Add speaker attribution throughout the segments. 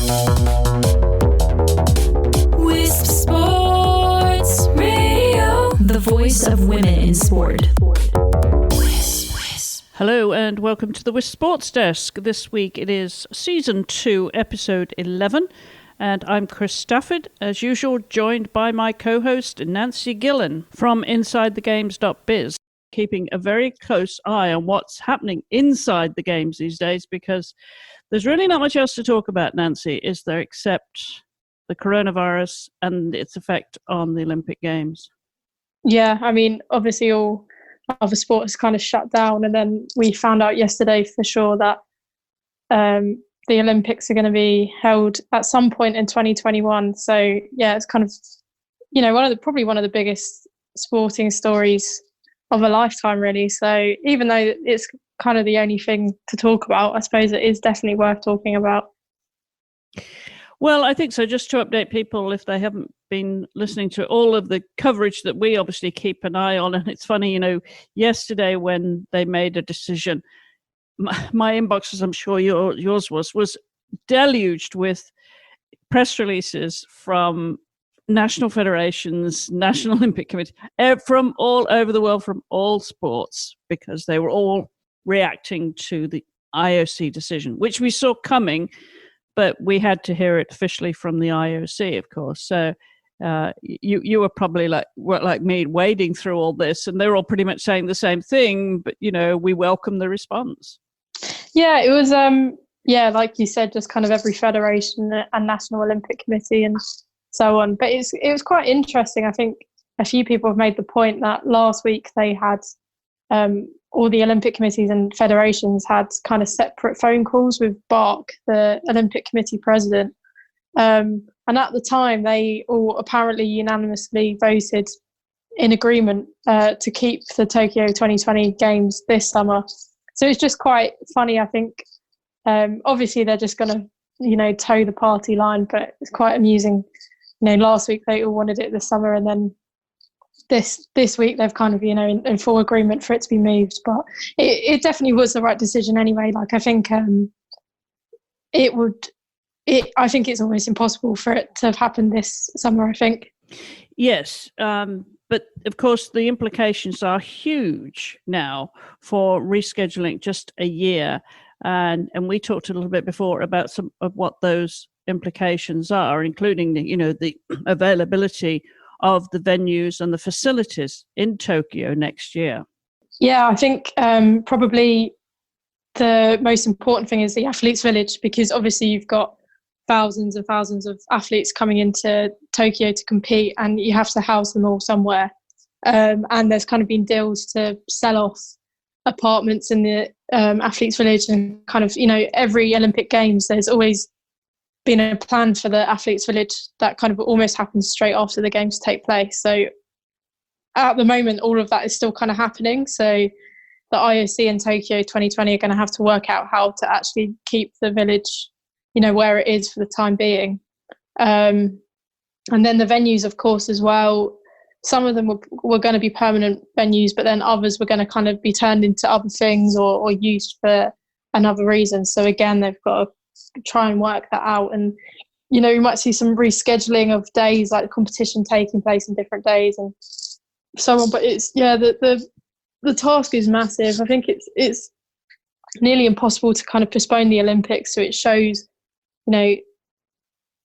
Speaker 1: WiSP Sports Radio, the voice of women in sport.
Speaker 2: Hello and welcome to the WiSP Sports Desk. This week it is Season 2, Episode 11, and I'm Chris Stafford, as usual, joined by my co-host Nancy Gillen from InsideTheGames.biz, keeping a very close eye on what's happening inside the games these days, because there's really not much else to talk about, Nancy, is there, except the coronavirus and its effect on the Olympic Games.
Speaker 3: Yeah, I mean, obviously all other sports kind of shut down, and then we found out yesterday for sure that the Olympics are going to be held at some point in 2021. So yeah, it's kind of, you know, probably one of the biggest sporting stories of a lifetime, really. So even though it's kind of the only thing to talk about, I suppose it is definitely worth talking about.
Speaker 2: Well, I think so. Just to update people, if they haven't been listening to all of the coverage that we obviously keep an eye on. And it's funny, you know, yesterday when they made a decision, my inbox, as I'm sure yours was deluged with press releases from national federations, National Olympic Committee, from all over the world, from all sports, because they were all reacting to the IOC decision, which we saw coming, but we had to hear it officially from the IOC, of course. So you were probably like me, wading through all this, and they're all pretty much saying the same thing. But you know, we welcome the response.
Speaker 3: Yeah, it was. Like you said, just kind of every federation and National Olympic Committee and so on. But it was quite interesting. I think a few people have made the point that last week they had all the Olympic committees and federations had kind of separate phone calls with Bach, the Olympic Committee president. And at the time, they all apparently unanimously voted in agreement to keep the Tokyo 2020 Games this summer. So it's just quite funny, I think. Obviously, they're just going to, you know, toe the party line, but it's quite amusing. You know, last week they all wanted it this summer, and then this week they've kind of, you know, in full agreement for it to be moved. But it definitely was the right decision anyway. Like, I think I think it's almost impossible for it to have happened this summer, I think. Yes,
Speaker 2: but of course the implications are huge now for rescheduling just a year. And we talked a little bit before about some of what those implications are, including the availability of the venues and the facilities in Tokyo next year.
Speaker 3: Yeah, I think probably the most important thing is the athletes' village, because obviously you've got thousands and thousands of athletes coming into Tokyo to compete, and you have to house them all somewhere. And there's kind of been deals to sell off apartments in the athletes' village, and kind of, you know, every Olympic Games there's always been a plan for the athletes' village that kind of almost happens straight after the games take place. So at the moment, all of that is still kind of happening. So the IOC in Tokyo 2020 are going to have to work out how to actually keep the village, you know, where it is for the time being. And then the venues, of course, as well. Some of them were going to be permanent venues, but then others were going to kind of be turned into other things or used for another reason. So again, they've got to try and work that out. And, you know, you might see some rescheduling of days, like the competition taking place on different days and so on. But it's, yeah, the task is massive. I think it's nearly impossible to kind of postpone the Olympics. So it shows, you know,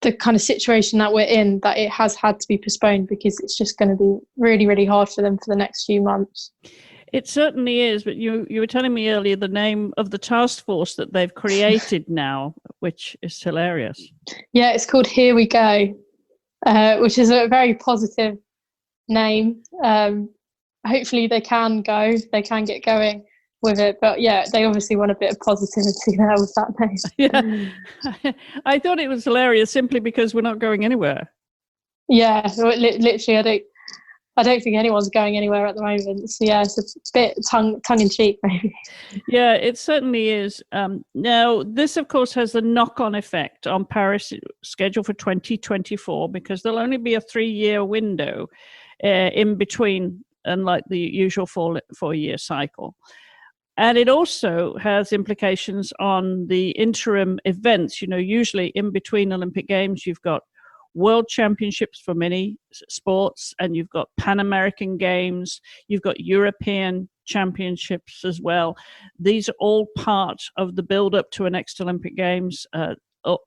Speaker 3: the kind of situation that we're in, that it has had to be postponed, because it's just going to be really, really hard for them for the next few months.
Speaker 2: It certainly is, but you were telling me earlier the name of the task force that they've created now, which is hilarious.
Speaker 3: Yeah, it's called Here We Go, which is a very positive name. Hopefully they can get going with it, but yeah, they obviously want a bit of positivity there with that name.
Speaker 2: Yeah, I thought it was hilarious simply because we're not going anywhere.
Speaker 3: Yeah, literally, I don't think anyone's going anywhere at the moment. So yeah, it's a bit tongue in cheek, maybe.
Speaker 2: Yeah, it certainly is. Now, this of course has a knock-on effect on Paris scheduled for 2024, because there'll only be a 3-year window in between, unlike the usual 4-year cycle. And it also has implications on the interim events. Usually in between Olympic Games, you've got World Championships for many sports, and you've got Pan American Games, you've got European Championships as well. These are all part of the build-up to a next Olympic Games,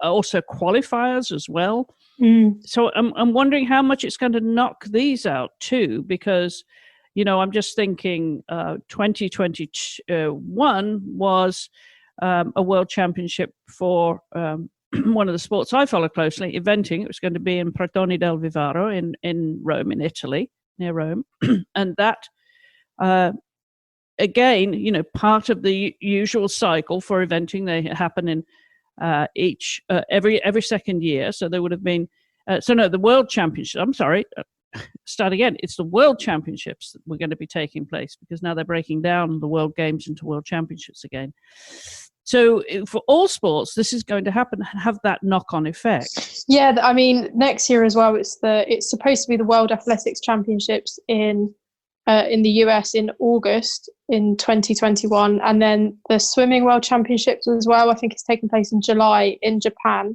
Speaker 2: also qualifiers as well. So I'm wondering how much it's going to knock these out too, because I'm just thinking 2021 was a world championship for one of the sports I follow closely, eventing. It was going to be in Pratoni del Vivaro in Rome, in Italy, near Rome. And that, again, part of the usual cycle for eventing, they happen in every second year. So there would have been, the World Championship, I'm sorry, start again. It's the World Championships that were going to be taking place, because now they're breaking down the World Games into World Championships again. So for all sports, this is going to happen and have that knock-on effect.
Speaker 3: Yeah, I mean, next year as well, it's supposed to be the World Athletics Championships in the US in August in 2021, and then the Swimming World Championships as well. I think it's taking place in July in Japan.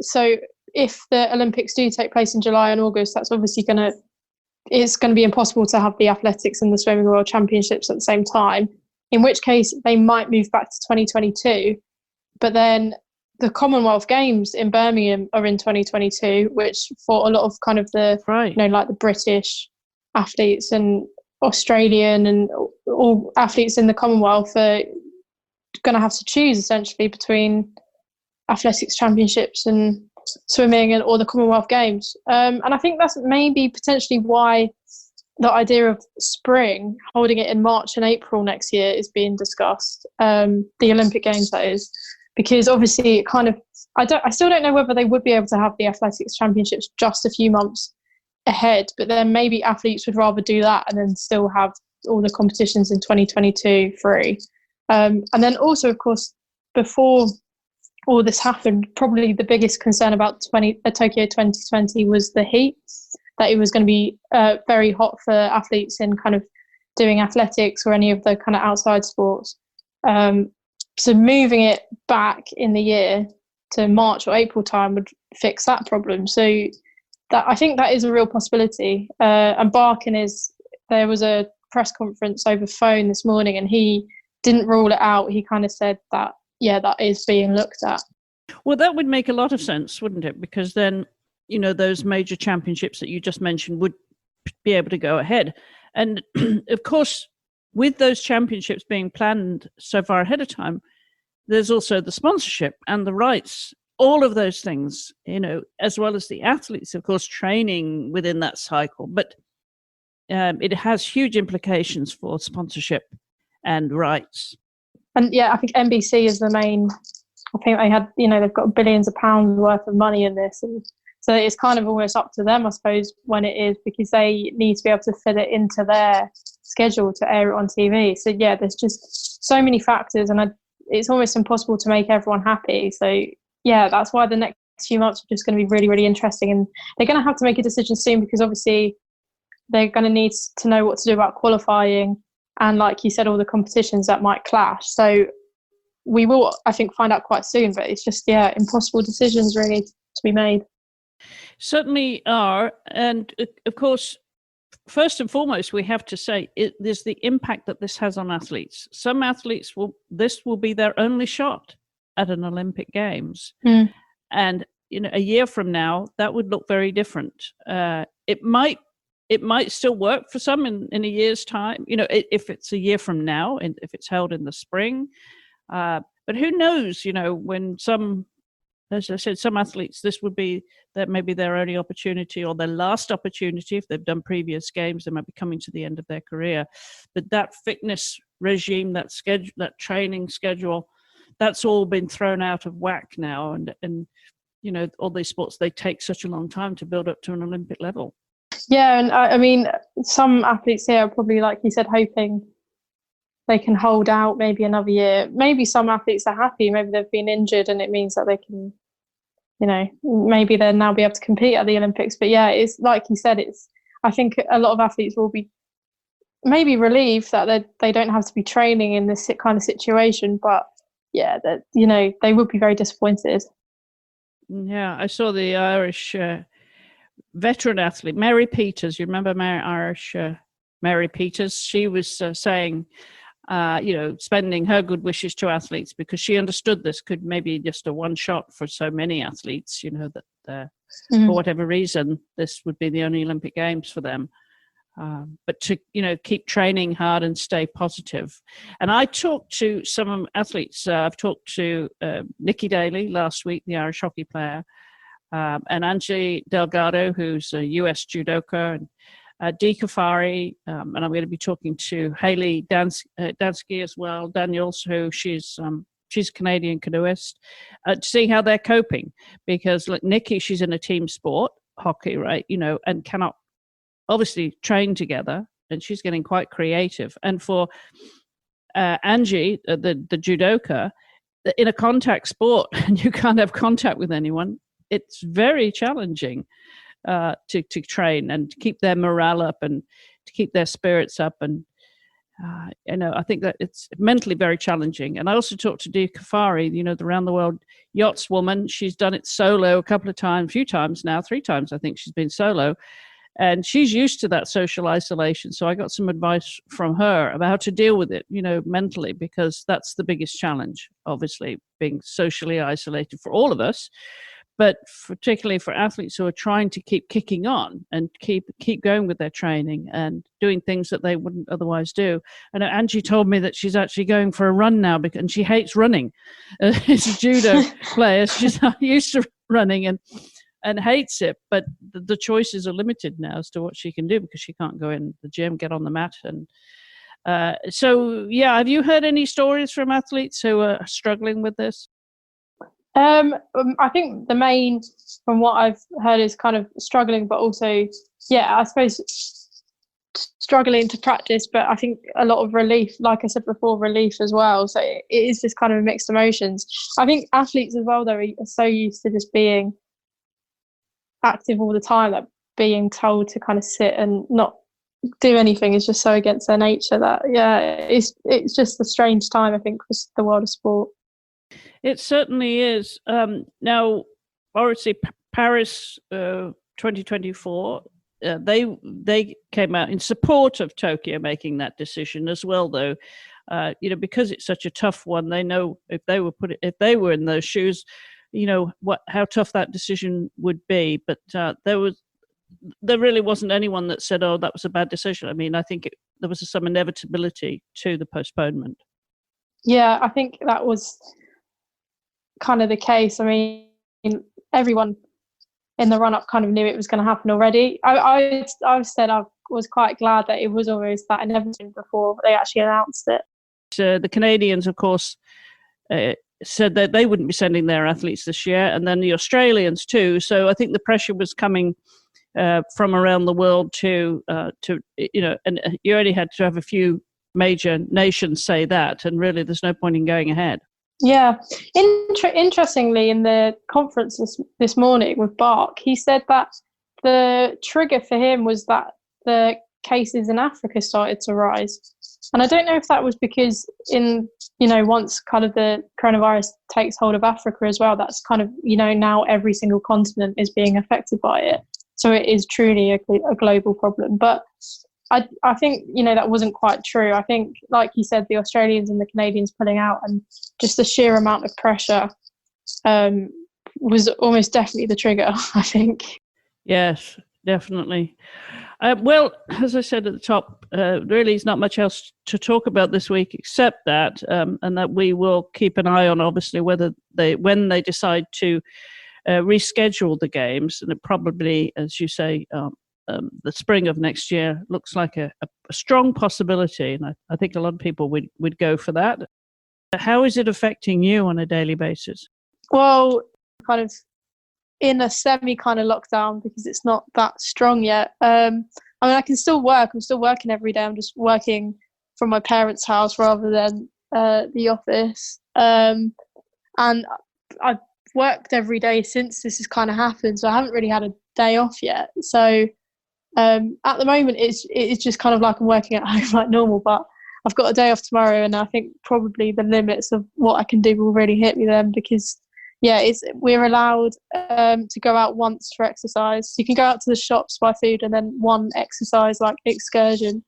Speaker 3: So if the Olympics do take place in July and August, that's obviously it's going to be impossible to have the athletics and the Swimming World Championships at the same time, in which case they might move back to 2022. But then the Commonwealth Games in Birmingham are in 2022, which for a lot of kind of the, like the British athletes and Australian and all athletes in the Commonwealth are going to have to choose essentially between athletics championships and swimming or the Commonwealth Games. And I think that's maybe potentially why the idea of spring, holding it in March and April next year, is being discussed. The Olympic Games, that is, because obviously it kind of, I still don't know whether they would be able to have the athletics championships just a few months ahead, but then maybe athletes would rather do that and then still have all the competitions in 2022 free. And then also, of course, before all this happened, probably the biggest concern about Tokyo 2020 was the heat, that it was going to be very hot for athletes in kind of doing athletics or any of the kind of outside sports. So moving it back in the year to March or April time would fix that problem. So that, I think that is a real possibility. And there was a press conference over phone this morning, and he didn't rule it out. He kind of said that, yeah, that is being looked at.
Speaker 2: Well, that would make a lot of sense, wouldn't it? Because then, those major championships that you just mentioned would be able to go ahead. And of course, with those championships being planned so far ahead of time, there's also the sponsorship and the rights, all of those things, as well as the athletes, of course, training within that cycle. But it has huge implications for sponsorship and rights.
Speaker 3: And yeah, I think NBC is the main, I think they had, they've got billions of pounds worth of money in this. And so it's kind of almost up to them, I suppose, when it is, because they need to be able to fit it into their schedule to air it on TV. So yeah, there's just so many factors, and it's almost impossible to make everyone happy. So yeah, that's why the next few months are just going to be really, really interesting. And they're going to have to make a decision soon, because obviously they're going to need to know what to do about qualifying. And like you said, all the competitions that might clash. So we will, I think, find out quite soon. But it's just, impossible decisions really to be made.
Speaker 2: Certainly are. And of course, first and foremost, we have to say there's the impact that this has on athletes. Some athletes this will be their only shot at an Olympic Games. And, a year from now, that would look very different. It might still work for some in a year's time, if it's a year from now, and if it's held in the spring. But who knows, when as I said, some athletes, this would be maybe their only opportunity or their last opportunity. If they've done previous games, they might be coming to the end of their career. But that fitness regime, that schedule, that training schedule, that's all been thrown out of whack now. And all these sports, they take such a long time to build up to an Olympic level.
Speaker 3: Yeah, and I mean, some athletes here are probably, like you said, hoping they can hold out maybe another year. Maybe some athletes are happy. Maybe they've been injured and it means that they can, maybe they'll now be able to compete at the Olympics. But yeah, it's like you said, I think a lot of athletes will be maybe relieved that they don't have to be training in this kind of situation, but yeah, that, you know, they would be very disappointed.
Speaker 2: Yeah, I saw the Irish veteran athlete, Mary Peters. You remember Mary Peters? She was saying, spending her good wishes to athletes, because she understood this could maybe just a one shot for so many athletes, you know, that for whatever reason, this would be the only Olympic Games for them. But to, keep training hard and stay positive. And I talked to some athletes. I've talked to Nikki Daly last week, the Irish hockey player, and Angie Delgado, who's a US judoka, and Dee Kafari, and I'm going to be talking to Hayley Dansky as well, Daniels, who she's a Canadian canoeist, to see how they're coping. Because like Nikki, she's in a team sport, hockey, right, and cannot obviously train together, and she's getting quite creative. And for Angie, the judoka, in a contact sport, and you can't have contact with anyone, it's very challenging to train and to keep their morale up and to keep their spirits up. And I think that it's mentally very challenging. And I also talked to Dee Kafari, the round the world yachts woman. She's done it solo a few times now, 3 times I think she's been solo. And she's used to that social isolation. So I got some advice from her about how to deal with it, mentally, because that's the biggest challenge, obviously, being socially isolated for all of us, but particularly for athletes who are trying to keep kicking on and keep going with their training and doing things that they wouldn't otherwise do. And Angie told me that she's actually going for a run now, and she hates running. As a judo player, she's not used to running and hates it, but the choices are limited now as to what she can do, because she can't go in the gym, get on the mat. And have you heard any stories from athletes who are struggling with this?
Speaker 3: I think the main, from what I've heard, is kind of struggling, but also, I suppose struggling to practice, but I think a lot of relief, like I said before, relief as well. So it is just kind of mixed emotions. I think athletes as well, though, are so used to just being active all the time that being told to kind of sit and not do anything is just so against their nature that it's just a strange time, I think, for the world of sport.
Speaker 2: It certainly is. Now, obviously, Paris 2024, they came out in support of Tokyo making that decision as well, though. Because it's such a tough one, they know if they were in those shoes, how tough that decision would be. But there really wasn't anyone that said, "Oh, that was a bad decision." I mean, I think there was some inevitability to the postponement. Yeah,
Speaker 3: I think that was kind of the case. I mean, everyone in the run-up kind of knew it was going to happen already. I've said I was quite glad that it was always that inevitable before they actually announced it.
Speaker 2: The Canadians, of course, said that they wouldn't be sending their athletes this year, and then the Australians too. So I think the pressure was coming from around the world to and you only had to have a few major nations say that, and really there's no point in going ahead.
Speaker 3: Yeah. Interestingly, in the conference this morning with Bark, he said that the trigger for him was that the cases in Africa started to rise. And I don't know if that was because once kind of the coronavirus takes hold of Africa as well, that's kind of, now every single continent is being affected by it. So it is truly a global problem. But I think, that wasn't quite true. I think, like you said, the Australians and the Canadians pulling out and just the sheer amount of pressure was almost definitely the trigger, I think.
Speaker 2: Yes, definitely. Well, as I said at the top, really is not much else to talk about this week except that, and that we will keep an eye on, obviously, when they decide to reschedule the games. And it probably, as you say, the spring of next year looks like a strong possibility, and I think a lot of people would go for that. How is it affecting you on a daily basis?
Speaker 3: Well, kind of in a semi kind of lockdown, because it's not that strong yet. I mean, I can still work. I'm still working every day. I'm just working from my parents' house rather than the office. And I've worked every day since this has kind of happened, so I haven't really had a day off yet. So At the moment, it's just kind of like I'm working at home like normal, but I've got a day off tomorrow, and I think probably the limits of what I can do will really hit me then, because we're allowed to go out once for exercise. So you can go out to the shops, buy food, and then one exercise like excursion,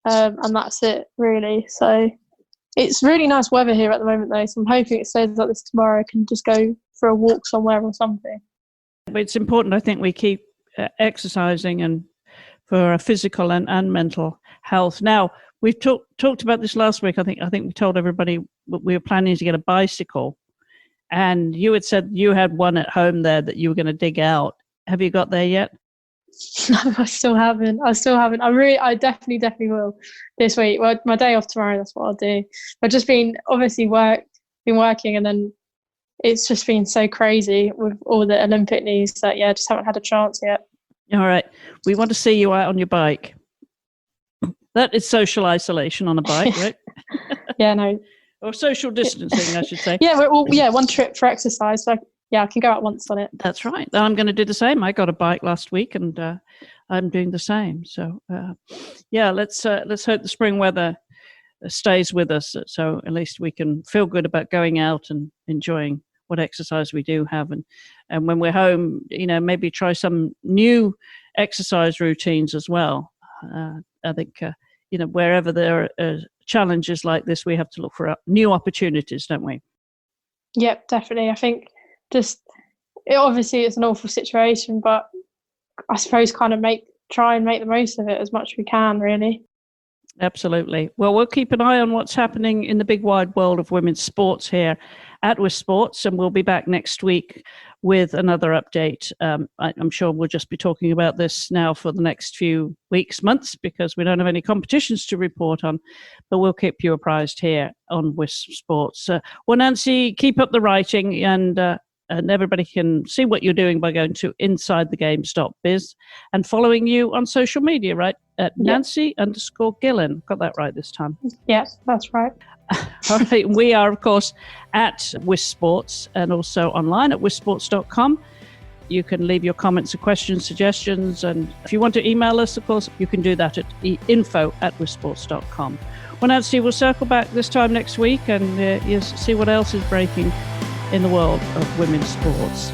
Speaker 3: and that's it really. So it's really nice weather here at the moment though, so I'm hoping it stays like this tomorrow. I can just go for a walk somewhere or something.
Speaker 2: But it's important, I think, we keep exercising and for our physical and mental health. Now, we've talked about this last week. I think we told everybody we were planning to get a bicycle, and you had said you had one at home there that you were going to dig out. Have you got there yet?
Speaker 3: No, I still haven't. I definitely will this week. Well, my day off tomorrow, that's what I'll do. I've just been working, and then it's just been so crazy with all the Olympic news that I just haven't had a chance yet.
Speaker 2: All right. We want to see you out on your bike. That is social isolation on a bike, right?
Speaker 3: Yeah, no.
Speaker 2: Or social distancing, I should say.
Speaker 3: Yeah, one trip for exercise. So I can go out once on it.
Speaker 2: That's right. I'm going to do the same. I got a bike last week, and I'm doing the same. So, let's hope the spring weather stays with us, so at least we can feel good about going out and enjoying what exercise we do have. And when we're home, maybe try some new exercise routines as well. I think, wherever there are challenges like this, we have to look for new opportunities, don't we?
Speaker 3: Yep, definitely. I think obviously it's an awful situation, but I suppose kind of try and make the most of it as much as we can, really.
Speaker 2: Absolutely. Well, we'll keep an eye on what's happening in the big wide world of women's sports here at WiSP Sports, and we'll be back next week with another update. I'm sure we'll just be talking about this now for the next few weeks, months, because we don't have any competitions to report on, but we'll keep you apprised here on WiSP Sports. Well, Nancy, keep up the writing, and everybody can see what you're doing by going to InsideTheGame.biz and following you on social media, right? At Nancy_Gillen. Got that right this time.
Speaker 3: Yes, that's right.
Speaker 2: All right. We are, of course, at WiSP Sports and also online at wisports.com. You can leave your comments and questions, suggestions, and if you want to email us, of course, you can do that at info@wisports.com. Well, Nancy, we'll circle back this time next week and see what else is breaking in the world of women's sports.